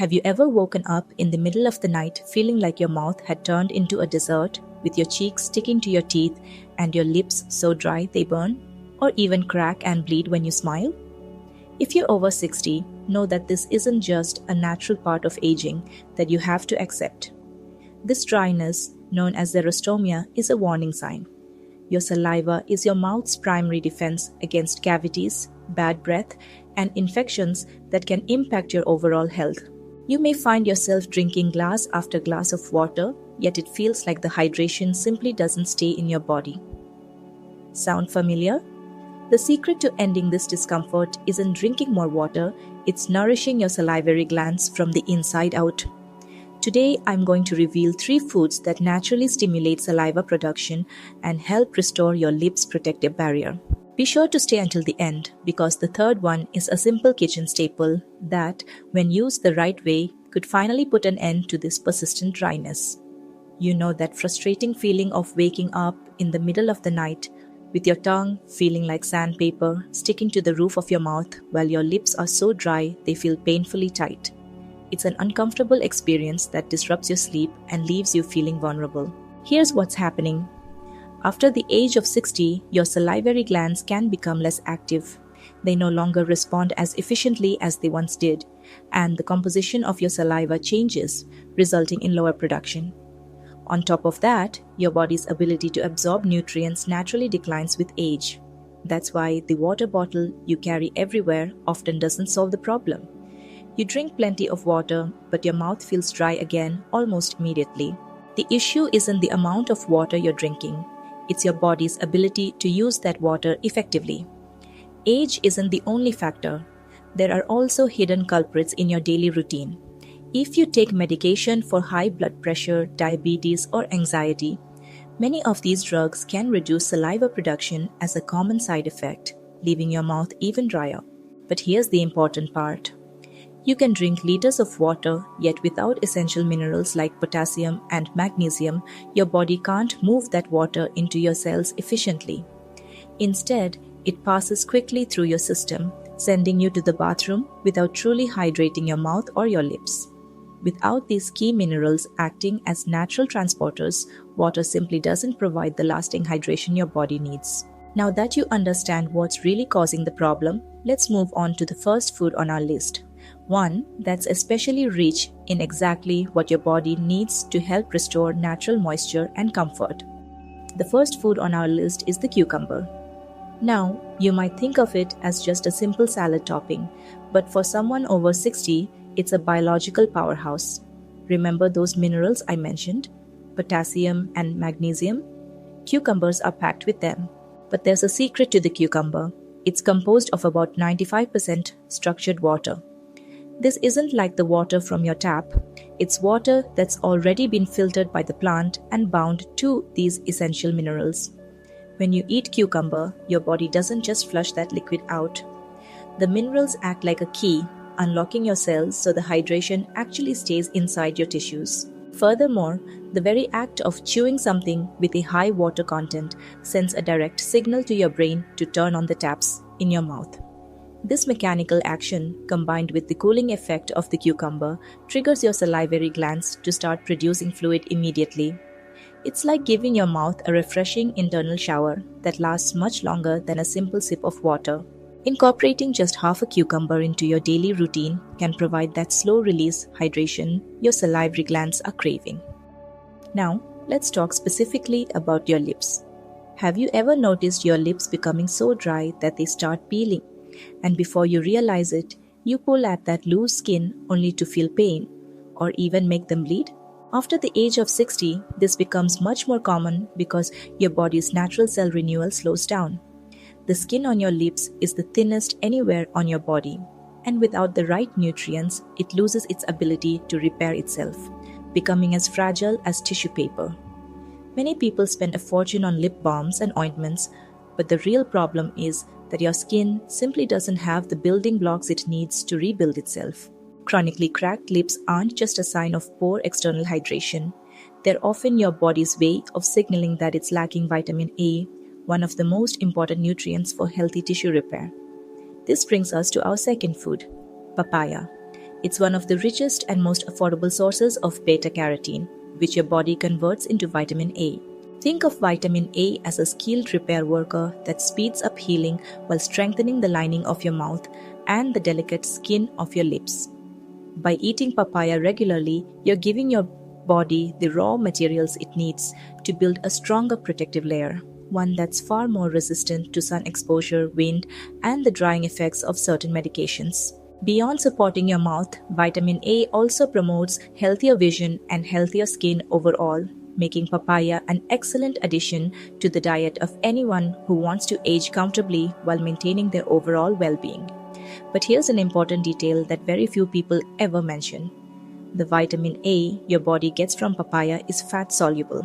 Have you ever woken up in the middle of the night feeling like your mouth had turned into a dessert, with your cheeks sticking to your teeth and your lips so dry they burn, or even crack and bleed when you smile? If you're over 60, know that this isn't just a natural part of aging that you have to accept. This dryness, known as xerostomia, is a warning sign. Your saliva is your mouth's primary defense against cavities, bad breath, and infections that can impact your overall health. You may find yourself drinking glass after glass of water, yet it feels like the hydration simply doesn't stay in your body. Sound familiar? The secret to ending this discomfort isn't drinking more water, it's nourishing your salivary glands from the inside out. Today, I'm going to reveal 3 foods that naturally stimulate saliva production and help restore your lips' protective barrier. Be sure to stay until the end because the third one is a simple kitchen staple that, when used the right way, could finally put an end to this persistent dryness. You know that frustrating feeling of waking up in the middle of the night with your tongue feeling like sandpaper sticking to the roof of your mouth while your lips are so dry they feel painfully tight. It's an uncomfortable experience that disrupts your sleep and leaves you feeling vulnerable. Here's what's happening. After the age of 60, your salivary glands can become less active. They no longer respond as efficiently as they once did, and the composition of your saliva changes, resulting in lower production. On top of that, your body's ability to absorb nutrients naturally declines with age. That's why the water bottle you carry everywhere often doesn't solve the problem. You drink plenty of water, but your mouth feels dry again almost immediately. The issue isn't the amount of water you're drinking. It's your body's ability to use that water effectively. Age isn't the only factor. There are also hidden culprits in your daily routine. If you take medication for high blood pressure, diabetes, or anxiety, many of these drugs can reduce saliva production as a common side effect, leaving your mouth even drier. But here's the important part. You can drink liters of water, yet without essential minerals like potassium and magnesium, your body can't move that water into your cells efficiently. Instead, it passes quickly through your system, sending you to the bathroom without truly hydrating your mouth or your lips. Without these key minerals acting as natural transporters, water simply doesn't provide the lasting hydration your body needs. Now that you understand what's really causing the problem, let's move on to the first food on our list. One that's especially rich in exactly what your body needs to help restore natural moisture and comfort. The first food on our list is the cucumber. Now, you might think of it as just a simple salad topping, but for someone over 60, it's a biological powerhouse. Remember those minerals I mentioned? Potassium and magnesium? Cucumbers are packed with them. But there's a secret to the cucumber. It's composed of about 95% structured water. This isn't like the water from your tap. It's water that's already been filtered by the plant and bound to these essential minerals. When you eat cucumber, your body doesn't just flush that liquid out. The minerals act like a key, unlocking your cells so the hydration actually stays inside your tissues. Furthermore, the very act of chewing something with a high water content sends a direct signal to your brain to turn on the taps in your mouth. This mechanical action, combined with the cooling effect of the cucumber, triggers your salivary glands to start producing fluid immediately. It's like giving your mouth a refreshing internal shower that lasts much longer than a simple sip of water. Incorporating just half a cucumber into your daily routine can provide that slow-release hydration your salivary glands are craving. Now, let's talk specifically about your lips. Have you ever noticed your lips becoming so dry that they start peeling? And before you realize it, you pull at that loose skin only to feel pain or even make them bleed? After the age of 60, this becomes much more common because your body's natural cell renewal slows down. The skin on your lips is the thinnest anywhere on your body, and without the right nutrients, it loses its ability to repair itself, becoming as fragile as tissue paper. Many people spend a fortune on lip balms and ointments, but the real problem is that your skin simply doesn't have the building blocks it needs to rebuild itself. Chronically cracked lips aren't just a sign of poor external hydration. They're often your body's way of signaling that it's lacking vitamin A, one of the most important nutrients for healthy tissue repair. This brings us to our second food, papaya. It's one of the richest and most affordable sources of beta-carotene, which your body converts into vitamin A. Think of vitamin A as a skilled repair worker that speeds up healing while strengthening the lining of your mouth and the delicate skin of your lips. By eating papaya regularly, you're giving your body the raw materials it needs to build a stronger protective layer, one that's far more resistant to sun exposure, wind, and the drying effects of certain medications. Beyond supporting your mouth, vitamin A also promotes healthier vision and healthier skin overall, making papaya an excellent addition to the diet of anyone who wants to age comfortably while maintaining their overall well-being. But here's an important detail that very few people ever mention. The vitamin A your body gets from papaya is fat-soluble,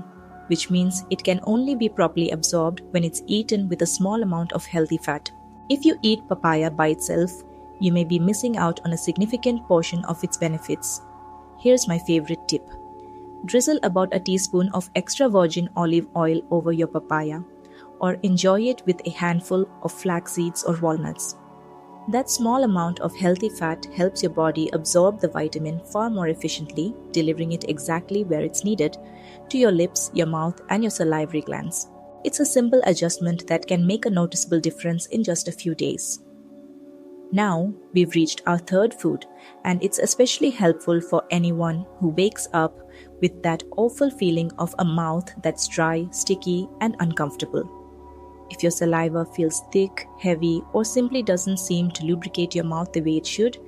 which means it can only be properly absorbed when it's eaten with a small amount of healthy fat. If you eat papaya by itself, you may be missing out on a significant portion of its benefits. Here's my favorite tip. Drizzle about a teaspoon of extra virgin olive oil over your papaya, or enjoy it with a handful of flax seeds or walnuts. That small amount of healthy fat helps your body absorb the vitamin far more efficiently, delivering it exactly where it's needed, to your lips, your mouth, and your salivary glands. It's a simple adjustment that can make a noticeable difference in just a few days. Now, we've reached our third food, and it's especially helpful for anyone who wakes up with that awful feeling of a mouth that's dry, sticky, and uncomfortable. If your saliva feels thick, heavy, or simply doesn't seem to lubricate your mouth the way it should,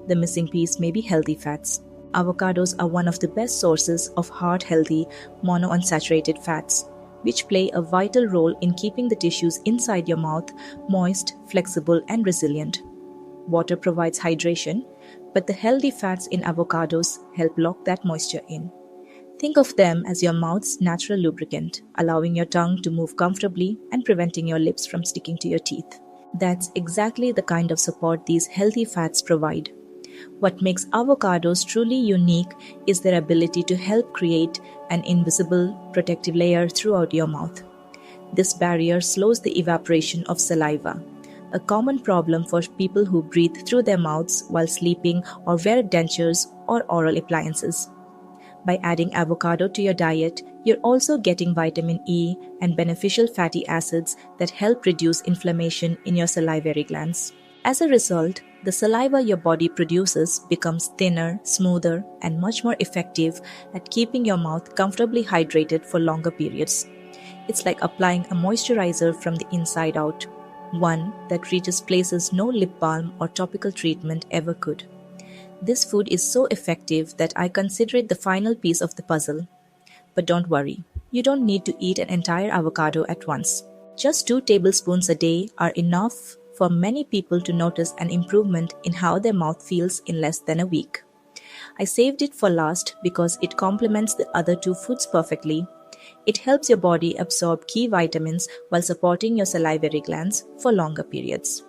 the missing piece may be healthy fats. Avocados are one of the best sources of heart-healthy monounsaturated fats, which play a vital role in keeping the tissues inside your mouth moist, flexible, and resilient. Water provides hydration, but the healthy fats in avocados help lock that moisture in. Think of them as your mouth's natural lubricant, allowing your tongue to move comfortably and preventing your lips from sticking to your teeth. That's exactly the kind of support these healthy fats provide. What makes avocados truly unique is their ability to help create an invisible protective layer throughout your mouth. This barrier slows the evaporation of saliva, a common problem for people who breathe through their mouths while sleeping or wear dentures or oral appliances. By adding avocado to your diet, you're also getting vitamin E and beneficial fatty acids that help reduce inflammation in your salivary glands. As a result, the saliva your body produces becomes thinner, smoother, and much more effective at keeping your mouth comfortably hydrated for longer periods. It's like applying a moisturizer from the inside out, one that reaches places no lip balm or topical treatment ever could. This food is so effective that I consider it the final piece of the puzzle. But don't worry, you don't need to eat an entire avocado at once. Just 2 tablespoons a day are enough for many people to notice an improvement in how their mouth feels in less than a week. I saved it for last because it complements the other 2 foods perfectly. It helps your body absorb key vitamins while supporting your salivary glands for longer periods.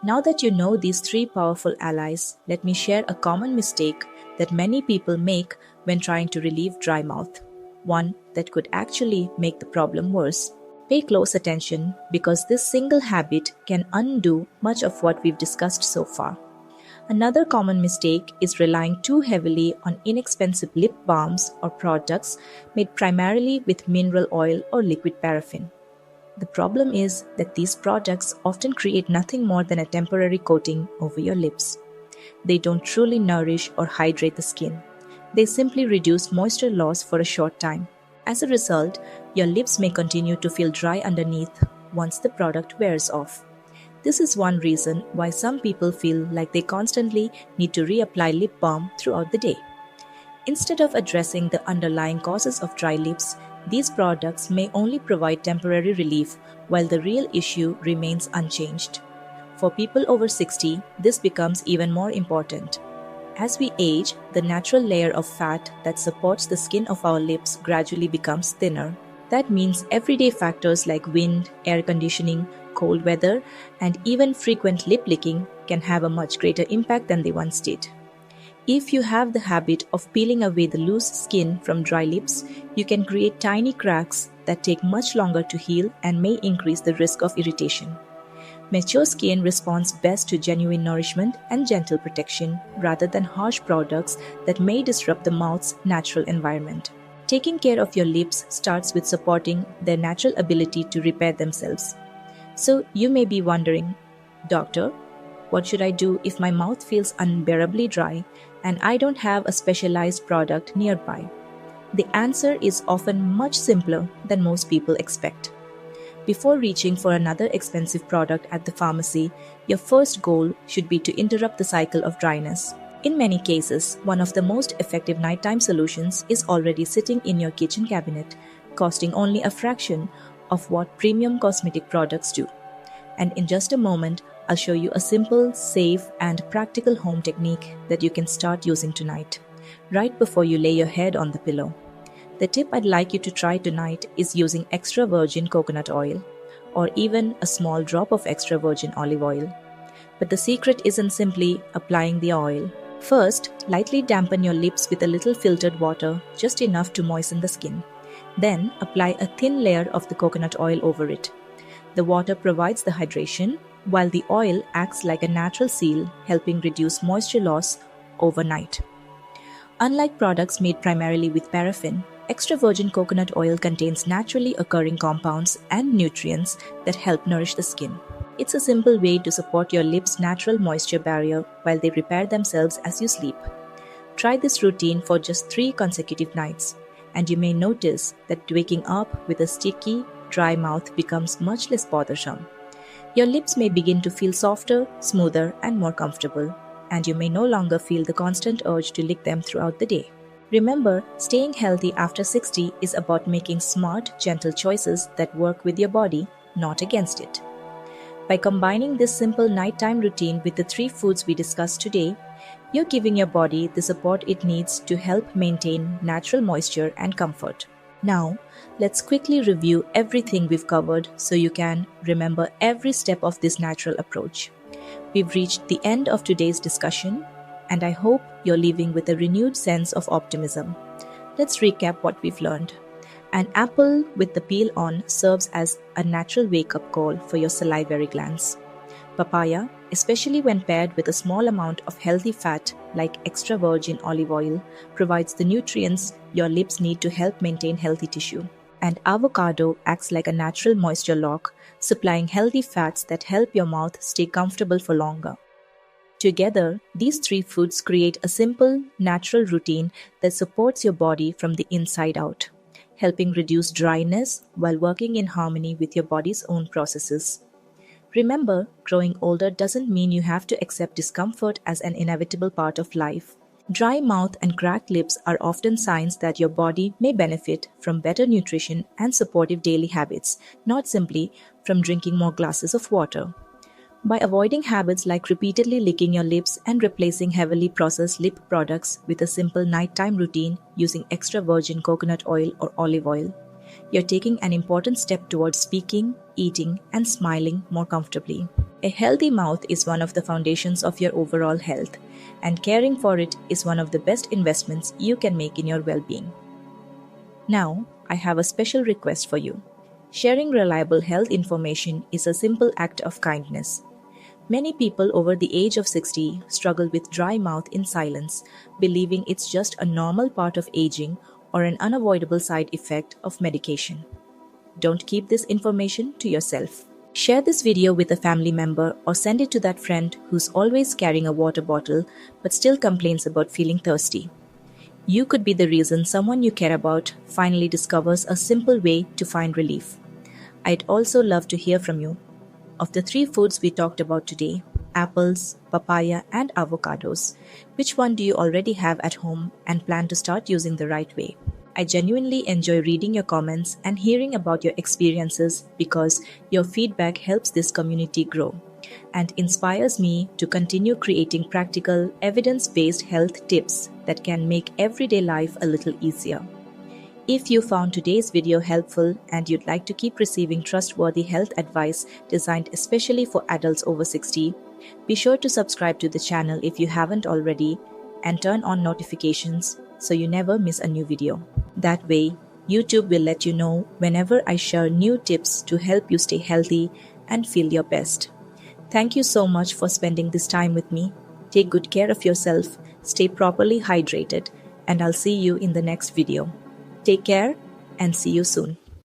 Now that you know these 3 powerful allies, let me share a common mistake that many people make when trying to relieve dry mouth. One that could actually make the problem worse. Pay close attention because this single habit can undo much of what we've discussed so far. Another common mistake is relying too heavily on inexpensive lip balms or products made primarily with mineral oil or liquid paraffin. The problem is that these products often create nothing more than a temporary coating over your lips. They don't truly nourish or hydrate the skin. They simply reduce moisture loss for a short time. As a result, your lips may continue to feel dry underneath once the product wears off. This is one reason why some people feel like they constantly need to reapply lip balm throughout the day. Instead of addressing the underlying causes of dry lips, these products may only provide temporary relief while the real issue remains unchanged. For people over 60, this becomes even more important. As we age, the natural layer of fat that supports the skin of our lips gradually becomes thinner. That means everyday factors like wind, air conditioning, cold weather, and even frequent lip licking can have a much greater impact than they once did. If you have the habit of peeling away the loose skin from dry lips, you can create tiny cracks that take much longer to heal and may increase the risk of irritation. Mature skin responds best to genuine nourishment and gentle protection rather than harsh products that may disrupt the mouth's natural environment. Taking care of your lips starts with supporting their natural ability to repair themselves. So you may be wondering, Doctor, what should I do if my mouth feels unbearably dry and I don't have a specialized product nearby? The answer is often much simpler than most people expect. Before reaching for another expensive product at the pharmacy, your first goal should be to interrupt the cycle of dryness. In many cases, one of the most effective nighttime solutions is already sitting in your kitchen cabinet, costing only a fraction of what premium cosmetic products do. And in just a moment, I'll show you a simple, safe, and practical home technique that you can start using tonight, right before you lay your head on the pillow. The tip I'd like you to try tonight is using extra virgin coconut oil, or even a small drop of extra virgin olive oil. But the secret isn't simply applying the oil. First, lightly dampen your lips with a little filtered water, just enough to moisten the skin. Then, apply a thin layer of the coconut oil over it. The water provides the hydration, while the oil acts like a natural seal, helping reduce moisture loss overnight. Unlike products made primarily with paraffin, extra virgin coconut oil contains naturally occurring compounds and nutrients that help nourish the skin. It's a simple way to support your lips' natural moisture barrier while they repair themselves as you sleep. Try this routine for just 3 consecutive nights, and you may notice that waking up with a sticky, dry mouth becomes much less bothersome. Your lips may begin to feel softer, smoother, and more comfortable, and you may no longer feel the constant urge to lick them throughout the day. Remember, staying healthy after 60 is about making smart, gentle choices that work with your body, not against it. By combining this simple nighttime routine with the 3 foods we discussed today, you're giving your body the support it needs to help maintain natural moisture and comfort. Now, let's quickly review everything we've covered so you can remember every step of this natural approach. We've reached the end of today's discussion, and I hope you're leaving with a renewed sense of optimism. Let's recap what we've learned. An apple with the peel on serves as a natural wake-up call for your salivary glands. Papaya, especially when paired with a small amount of healthy fat like extra virgin olive oil, provides the nutrients your lips need to help maintain healthy tissue. And avocado acts like a natural moisture lock, supplying healthy fats that help your mouth stay comfortable for longer. Together, these 3 foods create a simple, natural routine that supports your body from the inside out, helping reduce dryness while working in harmony with your body's own processes. Remember, growing older doesn't mean you have to accept discomfort as an inevitable part of life. Dry mouth and cracked lips are often signs that your body may benefit from better nutrition and supportive daily habits, not simply from drinking more glasses of water. By avoiding habits like repeatedly licking your lips and replacing heavily processed lip products with a simple nighttime routine using extra virgin coconut oil or olive oil, you're taking an important step towards speaking, eating, and smiling more comfortably. A healthy mouth is one of the foundations of your overall health, and caring for it is one of the best investments you can make in your well-being. Now, I have a special request for you. Sharing reliable health information is a simple act of kindness. Many people over the age of 60 struggle with dry mouth in silence, believing it's just a normal part of aging or an unavoidable side effect of medication. Don't keep this information to yourself. Share this video with a family member or send it to that friend who's always carrying a water bottle but still complains about feeling thirsty. You could be the reason someone you care about finally discovers a simple way to find relief. I'd also love to hear from you. Of the 3 foods we talked about today, apples, papaya, and avocados, which one do you already have at home and plan to start using the right way? I genuinely enjoy reading your comments and hearing about your experiences because your feedback helps this community grow and inspires me to continue creating practical, evidence-based health tips that can make everyday life a little easier. If you found today's video helpful and you'd like to keep receiving trustworthy health advice designed especially for adults over 60, be sure to subscribe to the channel if you haven't already and turn on notifications so you never miss a new video. That way, YouTube will let you know whenever I share new tips to help you stay healthy and feel your best. Thank you so much for spending this time with me. Take good care of yourself, stay properly hydrated, and I'll see you in the next video. Take care and see you soon.